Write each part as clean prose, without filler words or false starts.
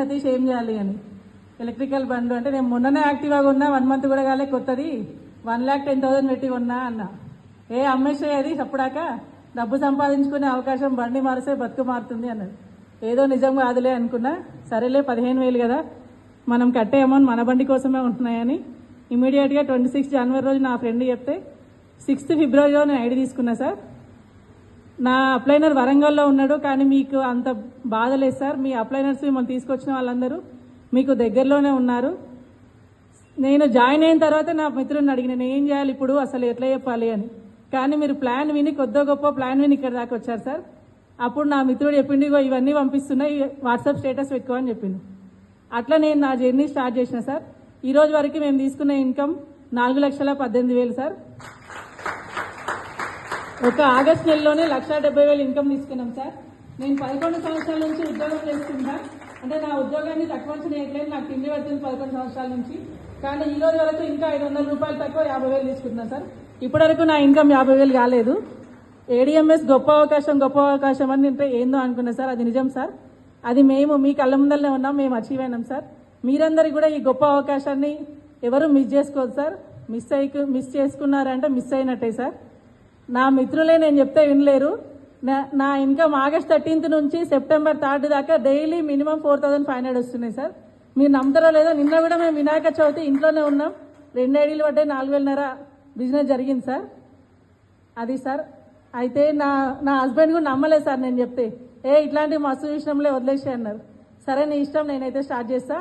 సతీష్ ఏం చేయాలి అని. ఎలక్ట్రికల్ బండ్లు అంటే నేను మొన్ననే యాక్టివ్గా ఉన్నా, 1 month కూడా కాలే, కొత్తది 1,10,000 పెట్టి కొన్నా అన్న. అమ్మేసేది అప్పుడాక డబ్బు సంపాదించుకునే అవకాశం బండి మారిస్తే బతుకు మారుతుంది అన్నది. ఏదో నిజం కాదులే అనుకున్నా. సరేలే 15,000 కదా, మనం కట్టే అమౌంట్ మన బండి కోసమే ఉంటున్నాయని ఇమీడియట్గా 26 January రోజు నా ఫ్రెండ్ చెప్తే 6 February నేను ఐడి తీసుకున్నా సార్. నా అప్లైనర్ వరంగల్లో ఉన్నాడు, కానీ మీకు అంత బాధ లేదు సార్. మీ అప్లైనర్స్ మిమ్మల్ని తీసుకొచ్చిన వాళ్ళందరూ మీకు దగ్గరలోనే ఉన్నారు. నేను జాయిన్ అయిన తర్వాత నా మిత్రుడిని అడిగిన నేను ఏం చేయాలి ఇప్పుడు, అసలు ఎట్లా చెప్పాలి అని. కానీ మీరు ప్లాన్ విని, కొద్ది గొప్ప ప్లాన్ విని ఇక్కడ దాకా వచ్చారు సార్. అప్పుడు నా మిత్రుడు చెప్పిండు, ఇవన్నీ పంపిస్తున్నాయి, వాట్సాప్ స్టేటస్ పెట్టుకో అని చెప్పిండు. అట్లా నేను నా జర్నీ స్టార్ట్ చేసిన సార్. ఈ రోజు వరకు మేము తీసుకున్న ఇన్కమ్ 4,18,000 సార్. ఒక ఆగస్ట్ నెలలోనే 1,70,000 ఇన్కమ్ తీసుకున్నాం సార్. నేను 11 సంవత్సరాల నుంచి ఉద్యోగం చేస్తున్నా. అంటే నా ఉద్యోగాన్ని తక్కువ చేయట్లేదు, నాకు తిండి పడుతుంది 11 సంవత్సరాల నుంచి. కానీ ఈ రోజు వరకు ఇంకా 500 రూపాయలు తక్కువ 50,000 తీసుకుంటున్నా సార్. ఇప్పటివరకు నా ఇన్కమ్ 50,000 కాలేదు. ఏడిఎంఎస్ గొప్ప అవకాశం అని అంటే ఏందో అనుకున్నా సార్. అది నిజం సార్. అది మేము మీ కళ్ళ ముందరనే ఉన్నాం, మేము అచీవ్ అయినాం సార్. మీరందరికీ కూడా ఈ గొప్ప అవకాశాన్ని ఎవరు మిస్ చేసుకోవద్దు సార్. మిస్ చేసుకున్నారంటే మిస్ అయినట్టే సార్. నా మిత్రులే నేను చెప్తే వినలేరు. నా ఇన్కమ్ ఆగస్ట్ 13th నుంచి సెప్టెంబర్ 3rd దాకా డైలీ మినిమం 4,500 వస్తున్నాయి సార్. మీరు నమ్ముతారో లేదో, నిన్న కూడా మేము వినాయక చవితి ఇంట్లోనే ఉన్నాం, 2 ఐడీలు పడ్డాయి, 4,500 బిజినెస్ జరిగింది సార్. అది సార్. అయితే నా హస్బెండ్ కూడా నమ్మలేదు సార్ నేను చెప్తే. ఇట్లాంటి మస్తు విషయంలో వదిలేసి అన్నారు. సరే నీ ఇష్టం, నేనైతే స్టార్ట్ చేస్తా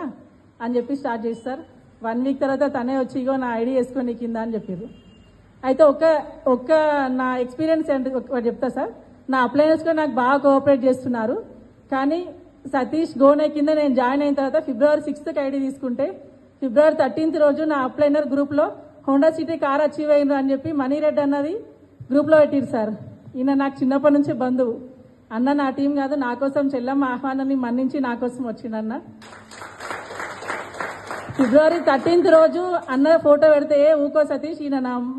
అని చెప్పి స్టార్ట్ చేస్తారు. 1 week తర్వాత తనే వచ్చి ఇగో నా ఐడి వేసుకొని కింద అని చెప్పారు. అయితే ఒక్క నా ఎక్స్పీరియన్స్ ఏంటి ఒకటి చెప్తా సార్. నా అప్లైనర్స్ కూడా నాకు బాగా కోఆపరేట్ చేస్తున్నారు. కానీ సతీష్ గోనే కింద నేను జాయిన్ అయిన తర్వాత February 6th ఐడి తీసుకుంటే February 13th రోజు నా అప్లైనర్ గ్రూప్లో హోండా సిటీ కార్ అచీవ్ అయింది అని చెప్పి మణిరెడ్డి అన్నది గ్రూప్లో పెట్టిరు సార్. ఈయన నాకు చిన్నప్పటి నుంచి బంధువు. అన్న నా టీం కాదు, నా కోసం చెల్లమ్మ ఆహ్వానాన్ని మన్నించి నా కోసం వచ్చిందన్న. February 13th రోజు అన్న ఫోటో పెడితే ఊకో సతీష్, ఈయన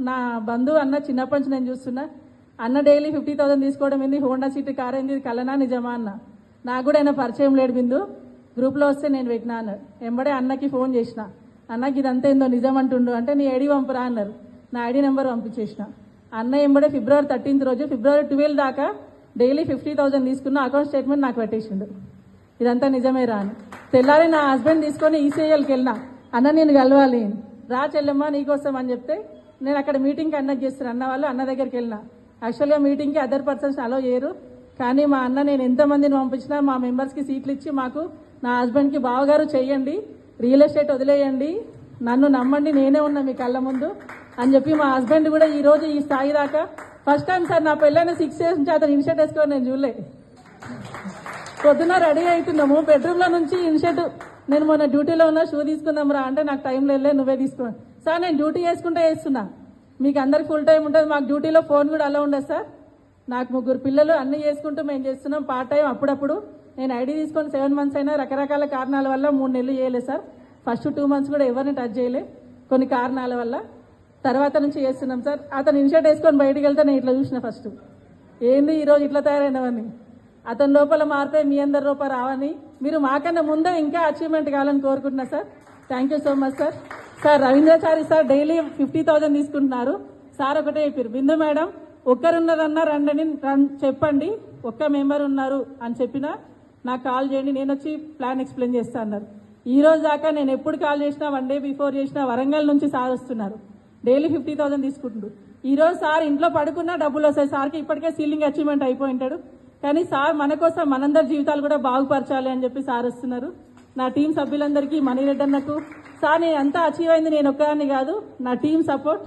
నా బంధువు అన్న, చిన్నప్పటి నుంచి నేను చూస్తున్నా. అన్న డైలీ 50,000 తీసుకోవడం ఏంది, హోండా సిటీ కార్ ఏంది, ఇది కలనా నిజమా అన్న. నాకు కూడా ఆయన పరిచయం లేడు బిందు, గ్రూప్లో వస్తే నేను పెట్టినా అన్నాడు. ఎంబడే అన్నకి ఫోన్ చేసిన, అన్నకి ఇదంతా ఏందో నిజం అంటుండు అంటే నీ ఐడి పంపురా అన్నారు. నా ఐడి నెంబర్ పంపించేసిన. అన్న ఎంబడే February 13th రోజు February 12 దాకా డైలీ 50,000 తీసుకున్న అకౌంట్ స్టేట్మెంట్ నాకు పెట్టేసిండు. ఇదంతా నిజమే రా అని. తెల్లారి నా హస్బెండ్ తీసుకొని ఈసీఐఎల్కి వెళ్ళినా, అన్న నేను కలవాలి, రా చెల్లెమ్మ నీకోసం అని చెప్తే నేను అక్కడ మీటింగ్కి అన్నకి చేస్తున్నాను. అన్న వాళ్ళు అన్న దగ్గరికి వెళ్ళినా. యాక్చువల్గా మీటింగ్కి అదర్ పర్సన్స్ అలో చేయరు, కానీ మా అన్న నేను ఎంతమందిని పంపించినా మా మెంబర్స్కి సీట్లు ఇచ్చి మాకు నా హస్బెండ్కి బావగారు చెయ్యండి, రియల్ ఎస్టేట్ వదిలేయండి, నన్ను నమ్మండి, నేనే ఉన్నా మీ కళ్ళ ముందు అని చెప్పి మా హస్బెండ్ కూడా ఈ రోజు ఈ స్థాయి దాకా. ఫస్ట్ టైం సార్ నా పెళ్ళైన 6 years నుంచి అతను ఇన్షర్ట్ వేసుకోని నేను చూడలే. పొద్దున రెడీ అవుతున్నాము, బెడ్రూమ్లో నుంచి ఇన్షర్ట్, నేను మొన్న డ్యూటీలో ఉన్నా, షూ తీసుకుందాం రా అంటే నాకు టైం లేదు, నువ్వే తీసుకో సార్. నేను డ్యూటీ చేసుకుంటే వేస్తున్నా, మీకు అందరికి ఫుల్ టైం ఉంటుంది, మాకు డ్యూటీలో ఫోన్ కూడా అలా ఉండదు సార్. నాకు 3 పిల్లలు, అన్నీ చేసుకుంటూ మేము చేస్తున్నాం పార్ట్ టైం. అప్పుడప్పుడు నేను ఐడి తీసుకొని 7 months అయినా రకరకాల కారణాల వల్ల 3 నెలలు చేయలేదు సార్. ఫస్ట్ 2 months కూడా ఎవరిని టచ్ చేయలే కొన్ని కారణాల వల్ల. తర్వాత నుంచి చేస్తున్నాం సార్. అతను ఇన్షర్ట్ వేసుకొని బయటికి వెళ్తే నేను ఇట్లా చూసిన, ఫస్ట్ ఏంది ఈరోజు ఇట్లా తయారైనవని. అతని లోపల మారితే మీ అందరి లోపల రావని, మీరు మాకన్నా ముందే ఇంకా అచీవ్మెంట్ కావాలని కోరుకుంటున్నా sir. Thank you so much sir. Sir Ravindrachari sir daily 50,000 తీసుకుంటున్నారు సార్. ఒకటే చెప్పారు, బిందు మేడం ఒక్కరున్నారన్నా రండి చెప్పండి, ఒక్క మెంబర్ ఉన్నారు అని చెప్పినా నాకు కాల్ చేయండి, నేను వచ్చి ప్లాన్ ఎక్స్ప్లెయిన్ చేస్తా అన్నారు. ఈ రోజు దాకా నేను ఎప్పుడు కాల్ చేసినా, 1 day బిఫోర్ చేసినా వరంగల్ నుంచి సార్ వస్తున్నారు, డైలీ 50,000 తీసుకుంటున్నారు. ఈ రోజు సార్ ఇంట్లో పడుకున్నా డబ్బులు వస్తాయి. సార్కి ఇప్పటికే సీలింగ్ అచీవ్మెంట్ అయిపోయి ఉంటాడు, కానీ సార్ మన కోసం మనందరి జీవితాలు కూడా బాగుపరచాలి అని చెప్పి సార్ వస్తున్నారు. నా టీం సభ్యులందరికీ, మణిరెడ్డి అన్నకు సార్, నేను అంతా అచీవ్ అయింది నేను ఒక్కదాన్ని కాదు, నా టీం సపోర్ట్,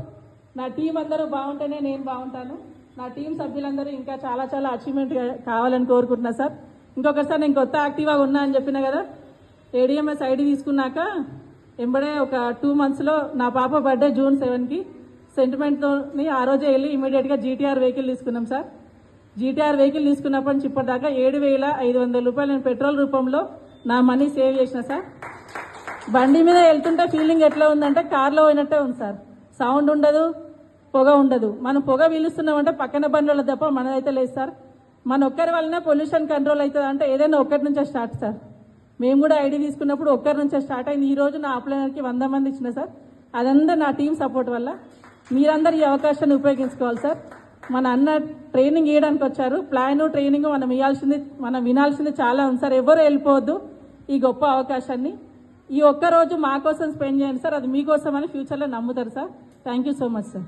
నా టీం అందరూ బాగుంటేనే నేను బాగుంటాను. నా టీం సభ్యులందరూ ఇంకా చాలా చాలా అచీవ్మెంట్ కావాలని కోరుకుంటున్నా సార్. ఇంకొకసారి నేను కొత్త యాక్టివ్గా ఉన్నా అని చెప్పిన కదా, ఏడిఎంఎస్ ఐడి తీసుకున్నాక ఎంబడే ఒక 2 monthsలో నా పాప బర్త్డే June 7కి సెంటిమెంట్తో ఆ రోజే వెళ్ళి ఇమీడియట్గా జీటీఆర్ వెహికల్ తీసుకున్నాం సార్. జీటీఆర్ వెహికల్ తీసుకున్నప్పటి నుంచి ఇప్పటిదాకా 7,500 రూపాయలు నేను పెట్రోల్ రూపంలో నా మనీ సేవ్ చేసిన సార్. బండి మీద వెళ్తుంటే ఫీలింగ్ ఎట్లా ఉందంటే కార్లో పోయినట్టే ఉంది సార్. సౌండ్ ఉండదు, పొగ ఉండదు. మనం పొగ పీలుస్తున్నామంటే పక్కన బండ్ల తప్ప మనదైతే లేదు సార్. మన ఒక్కరి వల్లనే పొల్యూషన్ కంట్రోల్ అవుతుంది అంటే ఏదైనా ఒక్కటి నుంచే స్టార్ట్ సార్. మేము కూడా ఐడి తీసుకున్నప్పుడు ఒక్కరి నుంచే స్టార్ట్ అయింది. ఈ రోజు నా అప్లైనర్కి 100 మంది ఇచ్చిన సార్. అదంతా నా టీం సపోర్ట్ వల్ల. మీరందరూ ఈ అవకాశాన్ని ఉపయోగించుకోవాలి సార్. మన అన్న ట్రైనింగ్ ఇవ్వడానికి వచ్చారు. ప్లాన్ ట్రైనింగ్ మనం వినాల్సింది చాలా ఉంది సార్. ఎవరు వెళ్ళిపోవద్దు ఈ గొప్ప అవకాశాన్ని. ఈ ఒక్క రోజు మా కోసం స్పెండ్ చేయండి సార్. అది మీకోసం అని ఫ్యూచర్లో నమ్ముతారు sir. Thank you so much sir.